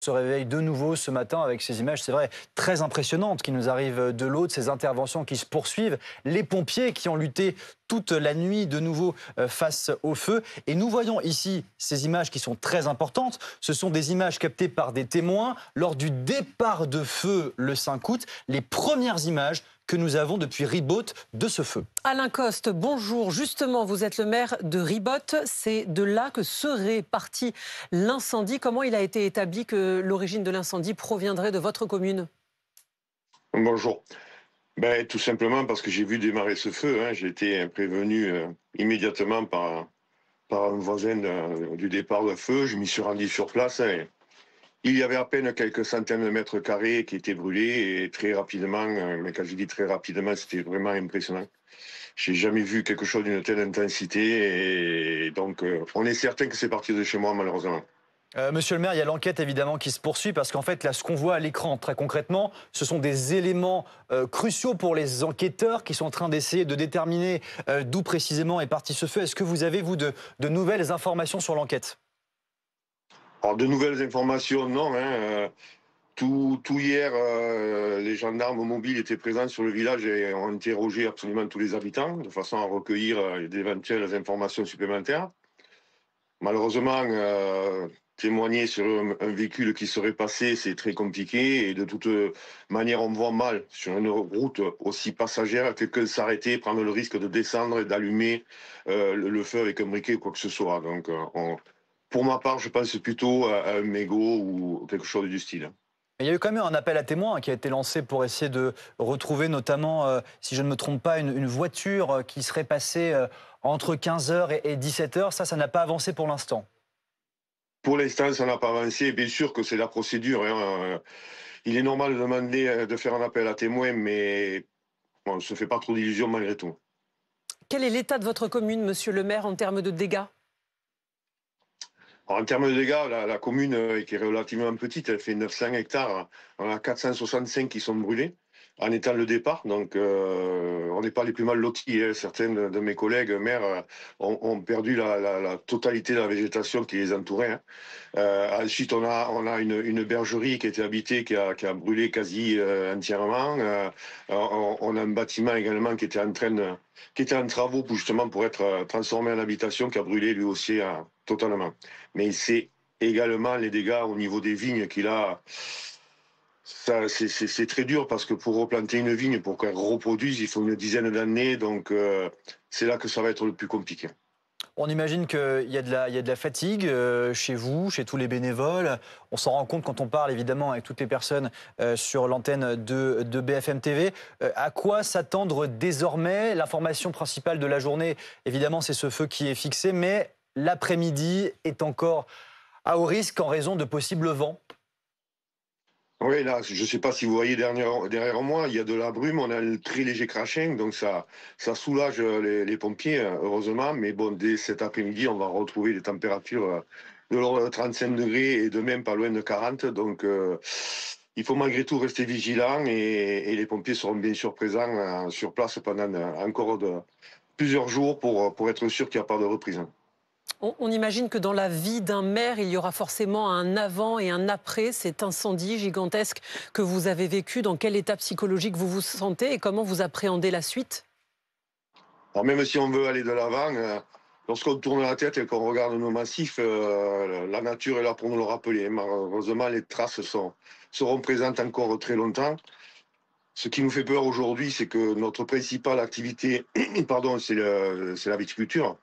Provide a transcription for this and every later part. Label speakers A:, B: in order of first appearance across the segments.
A: Se réveille de nouveau ce matin avec ces images, c'est vrai, très impressionnantes qui nous arrivent de l'eau, de ces interventions qui se poursuivent, les pompiers qui ont lutté toute la nuit de nouveau face au feu. Et nous voyons ici ces images qui sont très importantes. Ce sont des images captées par des témoins lors du départ de feu le 5 août. Les premières images que nous avons depuis Ribaute de ce feu.
B: Alain Coste, bonjour. Justement, vous êtes le maire de Ribotte. C'est de là que serait parti l'incendie. Comment il a été établi que l'origine de l'incendie proviendrait de votre commune?
C: Bonjour. Tout simplement parce que j'ai vu démarrer ce feu, hein. J'ai été prévenu immédiatement par un voisin du départ de feu. Je m'y suis rendu sur place, hein. Il y avait à peine quelques centaines de mètres carrés qui étaient brûlés et très rapidement, mais quand je dis très rapidement, c'était vraiment impressionnant. J'ai jamais vu quelque chose d'une telle intensité et donc on est certain que c'est parti de chez moi malheureusement.
A: Monsieur le maire, il y a l'enquête évidemment qui se poursuit parce qu'en fait, là, ce qu'on voit à l'écran, très concrètement, ce sont des éléments cruciaux pour les enquêteurs qui sont en train d'essayer de déterminer d'où précisément est parti ce feu. Est-ce que vous avez, vous, de nouvelles informations sur l'enquête?
C: Alors de nouvelles informations, non, hein. Tout hier, les gendarmes mobiles étaient présents sur le village et ont interrogé absolument tous les habitants de façon à recueillir d'éventuelles informations supplémentaires. Malheureusement, témoigner sur un véhicule qui serait passé, c'est très compliqué et de toute manière, on voit mal sur une route aussi passagère quelqu'un s'arrêter, prendre le risque de descendre et d'allumer le feu avec un briquet ou quoi que ce soit. Donc, pour ma part, je pense plutôt à un mégot ou quelque chose du style.
A: Il y a eu quand même un appel à témoins qui a été lancé pour essayer de retrouver notamment, si je ne me trompe pas, une voiture qui serait passée entre 15 heures et 17 heures. Ça n'a pas avancé pour l'instant.
C: Pour l'instant, ça n'a pas avancé. Bien sûr que c'est la procédure, hein. Il est normal de demander de faire un appel à témoins, mais bon, on ne se fait pas trop d'illusions malgré tout.
B: Quel est l'état de votre commune, monsieur le maire, en termes de dégâts?
C: En termes de dégâts, la commune, qui est relativement petite, elle fait 900 hectares. On a 465 qui sont brûlés en étant le départ. Donc, on n'est pas les plus mal lotis, hein. Certains de mes collègues maires ont perdu la totalité de la végétation qui les entourait, hein. Ensuite, on a une bergerie qui était habitée, qui a brûlé quasi entièrement. On a un bâtiment également qui était en travaux justement pour être transformé en habitation, qui a brûlé lui aussi totalement. Mais c'est également les dégâts au niveau des vignes qu'il a. Ça, c'est très dur parce que pour replanter une vigne, pour qu'elle reproduise, il faut une dizaine d'années. Donc, c'est là que ça va être le plus compliqué.
A: On imagine qu'il y a de la fatigue chez vous, chez tous les bénévoles. On s'en rend compte quand on parle évidemment avec toutes les personnes sur l'antenne de BFM TV. À quoi s'attendre désormais? L'information principale de la journée, évidemment, c'est ce feu qui est fixé, mais l'après-midi est encore à haut risque en raison de possibles vents.
C: Oui, là, je ne sais pas si vous voyez derrière moi, il y a de la brume, on a un très léger crashing, donc ça soulage les pompiers, heureusement. Mais bon, dès cet après-midi, on va retrouver des températures de l'ordre de 35 degrés et de même pas loin de 40. Donc, il faut malgré tout rester vigilant et les pompiers seront bien sûr présents sur place pendant encore plusieurs jours pour être sûr qu'il n'y a pas de reprise.
B: On imagine que dans la vie d'un maire, il y aura forcément un avant et un après cet incendie gigantesque que vous avez vécu. Dans quel état psychologique vous vous sentez et comment vous appréhendez la suite?
C: Alors même si on veut aller de l'avant, lorsqu'on tourne la tête et qu'on regarde nos massifs, la nature est là pour nous le rappeler. Malheureusement, les traces seront présentes encore très longtemps. Ce qui nous fait peur aujourd'hui, c'est que notre principale activité, pardon, c'est la viticulture,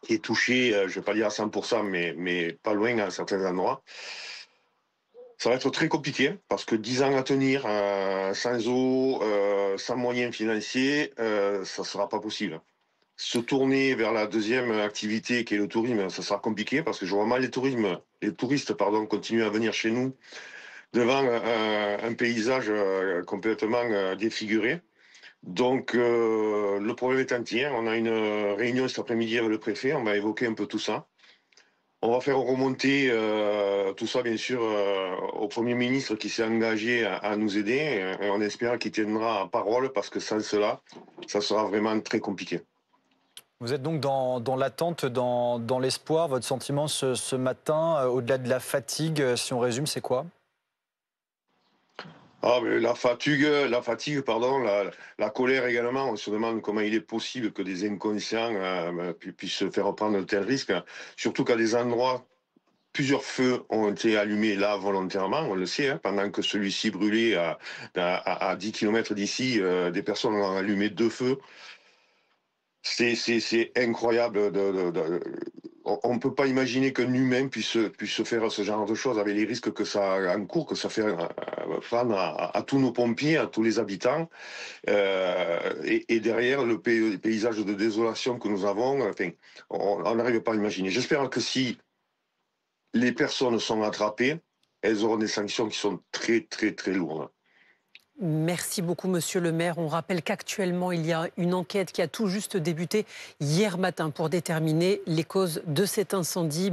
C: qui est touchée, je ne vais pas dire à 100%, mais pas loin à certains endroits. Ça va être très compliqué parce que 10 ans à tenir sans eau, sans moyens financiers, ça ne sera pas possible. Se tourner vers la deuxième activité qui est le tourisme, ça sera compliqué parce que je vois mal les touristes pardon, continuer à venir chez nous devant un paysage complètement défiguré. Donc le problème est entier. On a une réunion cet après-midi avec le préfet, on va évoquer un peu tout ça. On va faire remonter tout ça, bien sûr, au Premier ministre qui s'est engagé à nous aider. Et on espère qu'il tiendra parole parce que sans cela, ça sera vraiment très compliqué.
A: Vous êtes donc dans l'attente, dans l'espoir. Votre sentiment ce matin, au-delà de la fatigue, si on résume, c'est quoi?
C: Ah, mais la fatigue, pardon, la colère également. On se demande comment il est possible que des inconscients puissent faire prendre de tels risques, surtout qu'à des endroits, plusieurs feux ont été allumés là volontairement, on le sait, hein, pendant que celui-ci brûlait à 10 kilomètres d'ici, des personnes ont allumé deux feux. C'est incroyable. On ne peut pas imaginer qu'un humain puisse faire ce genre de choses avec les risques que ça encourt, que ça fait prendre à tous nos pompiers, à tous les habitants. Et derrière, le paysage de désolation que nous avons, enfin, on n'arrive pas à imaginer. J'espère que si les personnes sont attrapées, elles auront des sanctions qui sont très, très, très lourdes.
B: Merci beaucoup, monsieur le maire. On rappelle qu'actuellement, il y a une enquête qui a tout juste débuté hier matin pour déterminer les causes de cet incendie.